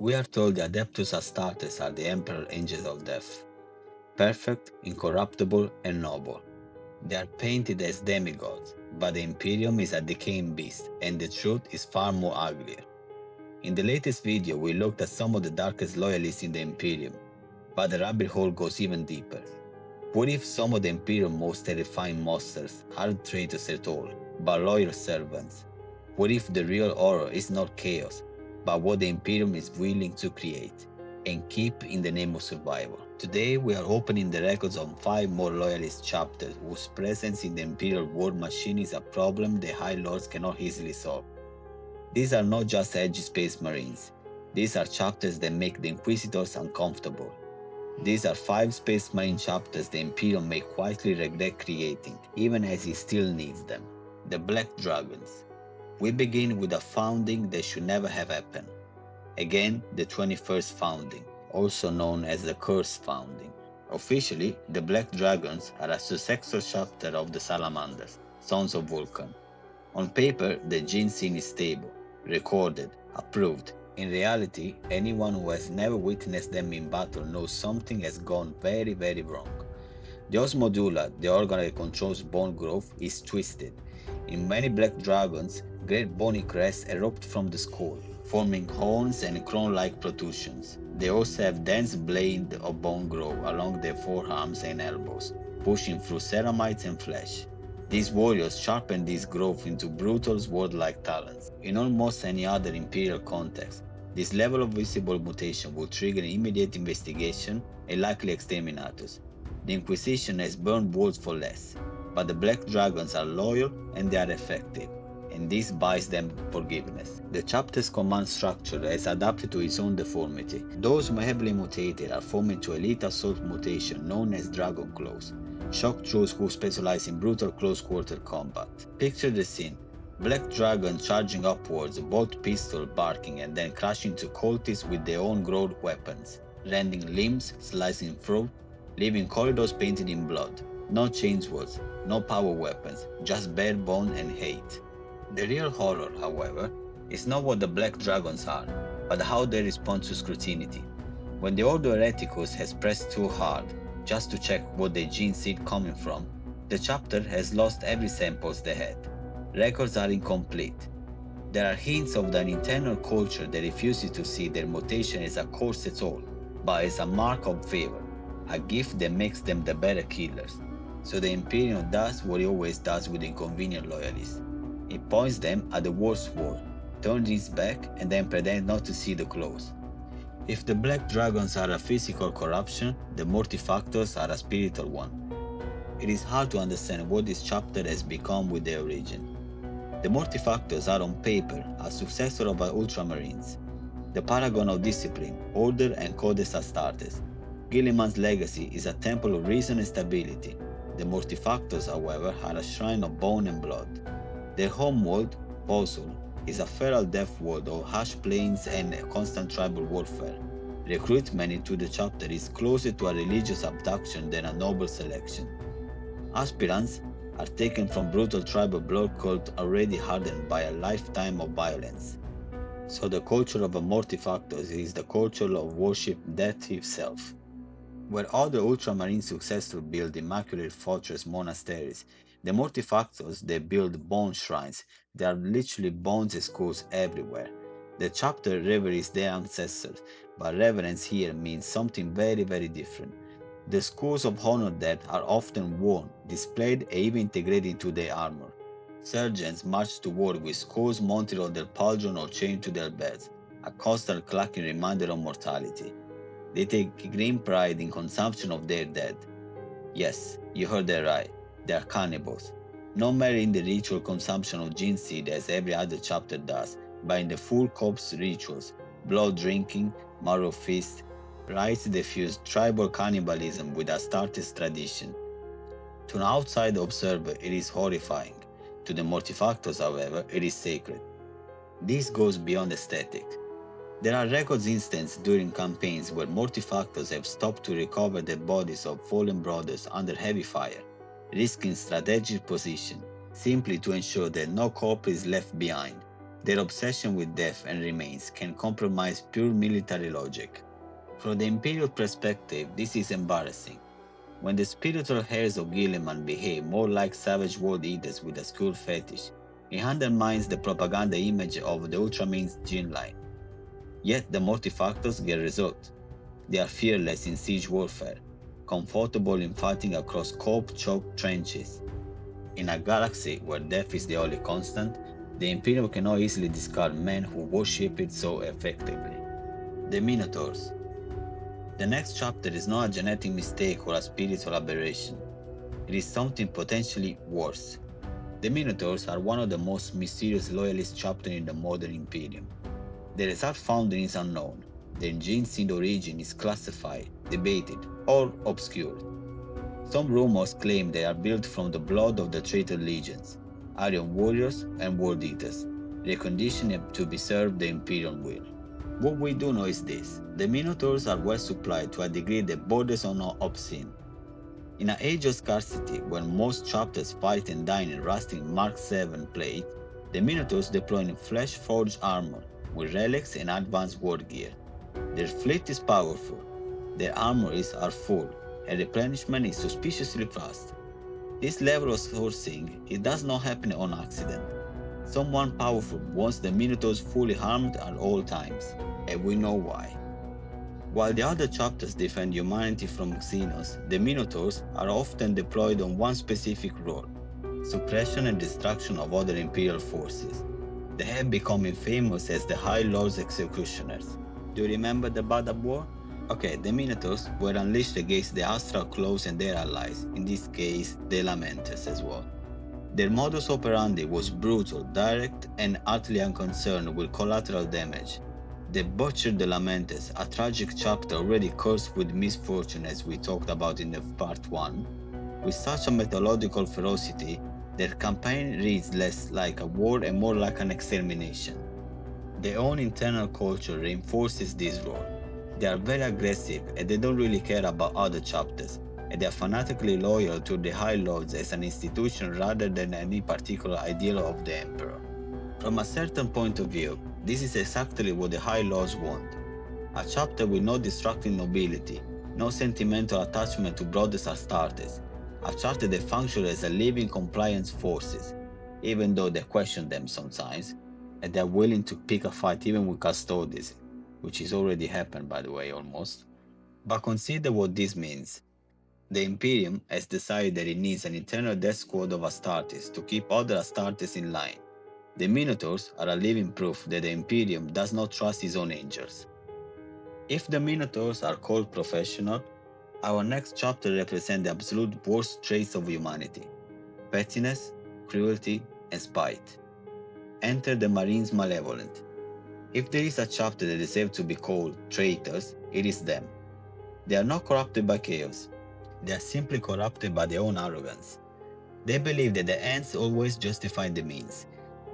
We are told the Adeptus Astartes are the Emperor Angels of Death, perfect, incorruptible, and noble. They are painted as demigods, but the Imperium is a decaying beast, and the truth is far more uglier. In the latest video, we looked at some of the darkest loyalists in the Imperium, but the rabbit hole goes even deeper. What if some of the Imperium's most terrifying monsters aren't traitors at all, but loyal servants? What if the real horror is not chaos, but what the Imperium is willing to create and keep in the name of survival? Today we are opening the records on 5 more loyalist chapters whose presence in the Imperial war machine is a problem the High Lords cannot easily solve. These are not just edgy space marines, these are chapters that make the Inquisitors uncomfortable. These are 5 Space Marine chapters the Imperium may quietly regret creating, even as he still needs them. The Black Dragons. We begin with a founding that should never have happened. Again, the 21st founding, also known as the Cursed Founding. Officially, the Black Dragons are a successor chapter of the Salamanders, Sons of Vulcan. On paper, the gene scene is stable, recorded, approved. In reality, anyone who has never witnessed them in battle knows something has gone very wrong. The osmodula, the organ that controls bone growth, is twisted. In many black dragons, great bony crests erupt from the skull, forming horns and crown-like protrusions. They also have dense blades of bone growth along their forearms and elbows, pushing through ceramides and flesh. These warriors sharpen this growth into brutal sword-like talons. In almost any other Imperial context, this level of visible mutation would trigger immediate investigation and likely exterminatus. The Inquisition has burned wars for less, but the Black Dragons are loyal and they are effective, and this buys them forgiveness. The chapter's command structure has adapted to its own deformity. Those who heavily mutated are formed into elite assault mutation known as Dragon Claws, shock troops who specialize in brutal close-quarter combat. Picture the scene. Black Dragon charging upwards, both pistol barking and then crashing to cultists with their own grown weapons, rending limbs, slicing throat, leaving corridors painted in blood. No chainswords, no power weapons, just bare bone and hate. The real horror, however, is not what the Black Dragons are, but how they respond to scrutiny. When the Ordo Hereticus has pressed too hard, just to check what the gene seed coming from, the chapter has lost every sample they had. Records are incomplete. There are hints of an internal culture that refuses to see their mutation as a curse at all, but as a mark of favor, a gift that makes them the better killers. So the Imperium does what it always does with inconvenient loyalists. It points them at the worst war, turns its back, and then pretends not to see the claws. If the Black Dragons are a physical corruption, the Mortifactors are a spiritual one. It is hard to understand what this chapter has become with their origin. The Mortifactors are on paper a successor of the Ultramarines, the paragon of discipline, order, and Codex Astartes. Guilliman's legacy is a temple of reason and stability. The Mortifactors, however, are a shrine of bone and blood. Their homeworld, Bosul, is a feral death world of harsh plains and constant tribal warfare. Recruitment into the chapter is closer to a religious abduction than a noble selection. Aspirants are taken from brutal tribal blood cult already hardened by a lifetime of violence. So the culture of a Mortifactors is the culture of worship death itself. Where other ultramarine successors build immaculate fortress monasteries, the Mortifactors they build bone shrines. There are literally bones and skulls everywhere. The chapter reveres their ancestors, but reverence here means something very different. The skulls of honor that are often worn, displayed, and even integrated into their armor. Sergeants march to war with skulls mounted on their pauldron or chained to their beds, a constant clacking reminder of mortality. They take grim pride in consumption of their dead. Yes, you heard that right. They are cannibals. Not merely in the ritual consumption of gene seed as every other chapter does, but in the full corpse rituals, blood drinking, marrow feast, rites that fuse tribal cannibalism with Astartes tradition. To an outside observer, it is horrifying. To the Mortifactors, however, it is sacred. This goes beyond aesthetic. There are records instances during campaigns where Mortifactors have stopped to recover the bodies of fallen brothers under heavy fire, risking strategic position, simply to ensure that no corpse is left behind. Their obsession with death and remains can compromise pure military logic. From the Imperial perspective, this is embarrassing. When the spiritual heirs of Guilliman behave more like savage world eaters with a skull fetish, it undermines the propaganda image of the Ultramarines gene line. Yet the Mortifactors get results. They are fearless in siege warfare, comfortable in fighting across cope-choked trenches. In a galaxy where death is the only constant, the Imperium cannot easily discard men who worship it so effectively. The Minotaurs. The next chapter is not a genetic mistake or a spiritual aberration. It is something potentially worse. The Minotaurs are one of the most mysterious loyalist chapters in the modern Imperium. Their exact founding is unknown. Their gene's origin is classified, debated, or obscured. Some rumors claim they are built from the blood of the traitor legions, Aryan warriors and world eaters, reconditioned to be served the Imperial will. What we do know is this: the Minotaurs are well supplied to a degree that borders on obscene. In an age of scarcity, when most chapters fight and die in rusting Mark VII plate, the Minotaurs deploy in flesh-forged armor with relics and advanced war gear. Their fleet is powerful, their armories are full, and replenishment is suspiciously fast. This level of sourcing, it does not happen on accident. Someone powerful wants the Minotaurs fully armed at all times, and we know why. While the other chapters defend humanity from Xenos, the Minotaurs are often deployed on one specific role: suppression and destruction of other Imperial forces. They have become infamous as the High Lord's executioners. Do you remember the Badab War? Okay, the Minotaurs were unleashed against the Astral Claws and their allies, in this case the Lamenters as well. Their modus operandi was brutal, direct, and utterly unconcerned with collateral damage. They butchered the Lamenters, a tragic chapter already cursed with misfortune as we talked about in the part 1, with such a mythological ferocity. Their campaign reads less like a war and more like an extermination. Their own internal culture reinforces this role. They are very aggressive and they don't really care about other chapters, and they are fanatically loyal to the High Lords as an institution rather than any particular ideal of the Emperor. From a certain point of view, this is exactly what the High Lords want. A chapter with no destructive nobility, no sentimental attachment to Brothers Astartes, a chapter that functions as a living compliance forces, even though they question them sometimes, and they're willing to pick a fight even with Custodes, which has already happened by the way almost. But consider what this means. The Imperium has decided that it needs an internal death squad of Astartes to keep other Astartes in line. The Minotaurs are a living proof that the Imperium does not trust its own angels. If the Minotaurs are called professional, our next chapter represents the absolute worst traits of humanity: pettiness, cruelty, and spite. Enter the Marines Malevolent. If there is a chapter that deserves to be called traitors, it is them. They are not corrupted by chaos. They are simply corrupted by their own arrogance. They believe that the ends always justify the means,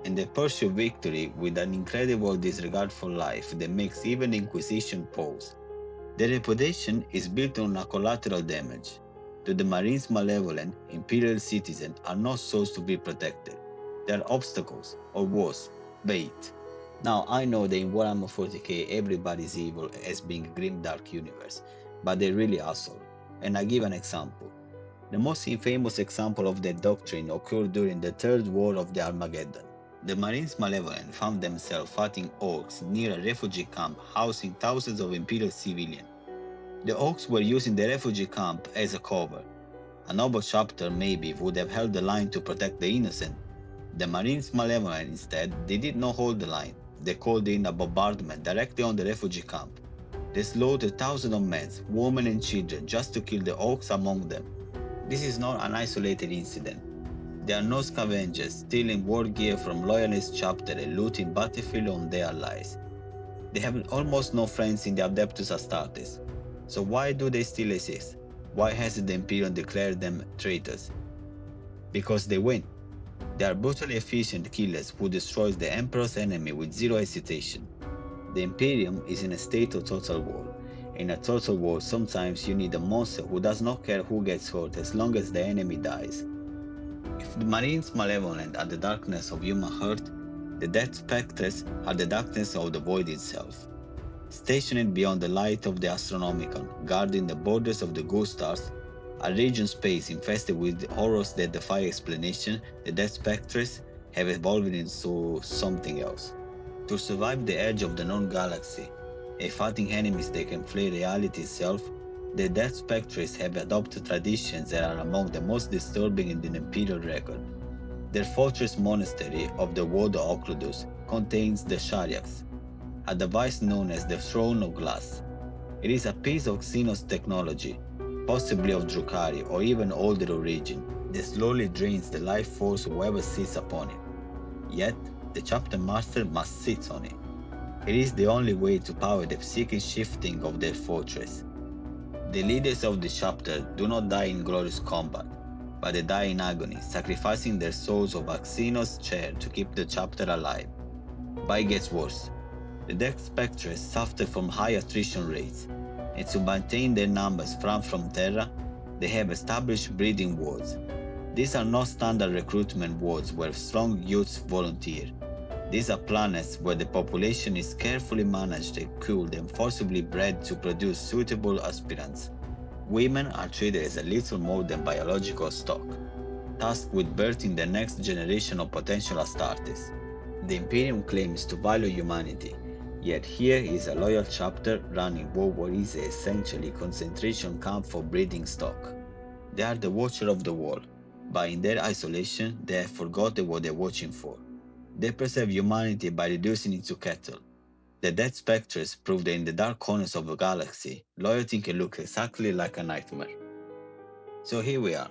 and they pursue victory with an incredible disregard for life that makes even the Inquisition pause. Their reputation is built on a collateral damage. To the Marines Malevolent, Imperial citizens are not souls to be protected. They are obstacles, or worse, bait. Now I know that in Warhammer 40k everybody's evil as being Grimdark universe, but they're really asshole. And I give an example. The most infamous example of that doctrine occurred during the Third War of the Armageddon. The Marines Malevolent found themselves fighting orcs near a refugee camp housing thousands of Imperial civilians. The orcs were using the refugee camp as a cover. A noble chapter maybe would have held the line to protect the innocent. The Marines Malevolent instead, they did not hold the line. They called in a bombardment directly on the refugee camp. They slaughtered thousands of men, women and children just to kill the orcs among them. This is not an isolated incident. There are no scavengers stealing war gear from loyalist chapter and looting battlefield on their allies. They have almost no friends in the Adeptus Astartes. So why do they still exist? Why hasn't the Imperium declared them traitors? Because they win. They are brutally efficient killers who destroys the Emperor's enemy with zero hesitation. The Imperium is in a state of total war. In a total war, sometimes you need a monster who does not care who gets hurt as long as the enemy dies. If the Marines Malevolent are the darkness of human hurt, The Death Spectres are the darkness of the void itself. Stationed beyond the light of the Astronomicon, guarding the borders of the ghost stars, a region space infested with horrors that defy explanation, the Death Spectres have evolved into something else. To survive the edge of the known galaxy, a fighting enemies that can flay reality itself, the Death Spectres have adopted traditions that are among the most disturbing in the Imperial record. Their fortress monastery of the World of Occludus contains the Shariax, a device known as the Throne of Glass. It is a piece of Xenos technology, possibly of Drukhari or even older origin, that slowly drains the life force of whoever sits upon it. Yet, the chapter master must sit on it. It is the only way to power the psychic shifting of their fortress. The leaders of the chapter do not die in glorious combat, but they die in agony, sacrificing their souls of Xenos chair to keep the chapter alive. But it gets worse. The Death Spectres suffer from high attrition rates, and to maintain their numbers from Terra, they have established breeding wards. These are not standard recruitment wards where strong youths volunteer. These are planets where the population is carefully managed and cooled and forcibly bred to produce suitable aspirants. Women are treated as a little more than biological stock, tasked with birthing the next generation of potential Astartes. The Imperium claims to value humanity, yet here is a loyal chapter running what is essentially concentration camp for breeding stock. They are the watcher of the wall, but in their isolation they have forgotten what they're watching for. They preserve humanity by reducing it to cattle. The Death Spectres prove that in the dark corners of the galaxy, loyalty can look exactly like a nightmare. So here we are,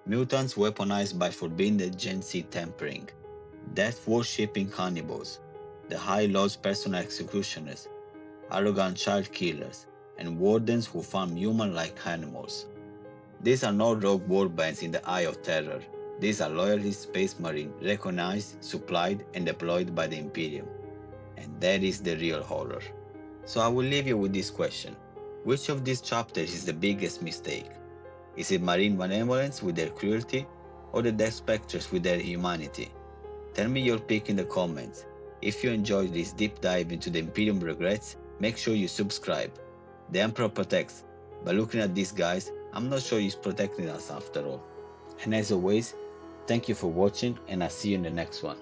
mutants weaponized by forbidden Gen Z tempering, death-worshipping cannibals, the High Lord's personal executioners, arrogant child killers, and wardens who farm human-like animals. These are not rogue warbands in the eye of terror. These are loyalty space marines recognized, supplied, and deployed by the Imperium. And that is the real horror. So I will leave you with this question. Which of these chapters is the biggest mistake? Is it Marine Malevolence with their cruelty, or the Death Spectres with their humanity? Tell me your pick in the comments. If you enjoyed this deep dive into the Imperium regrets, make sure you subscribe. The Emperor protects, but looking at these guys, I'm not sure he's protecting us after all. And as always, thank you for watching, and I'll see you in the next one.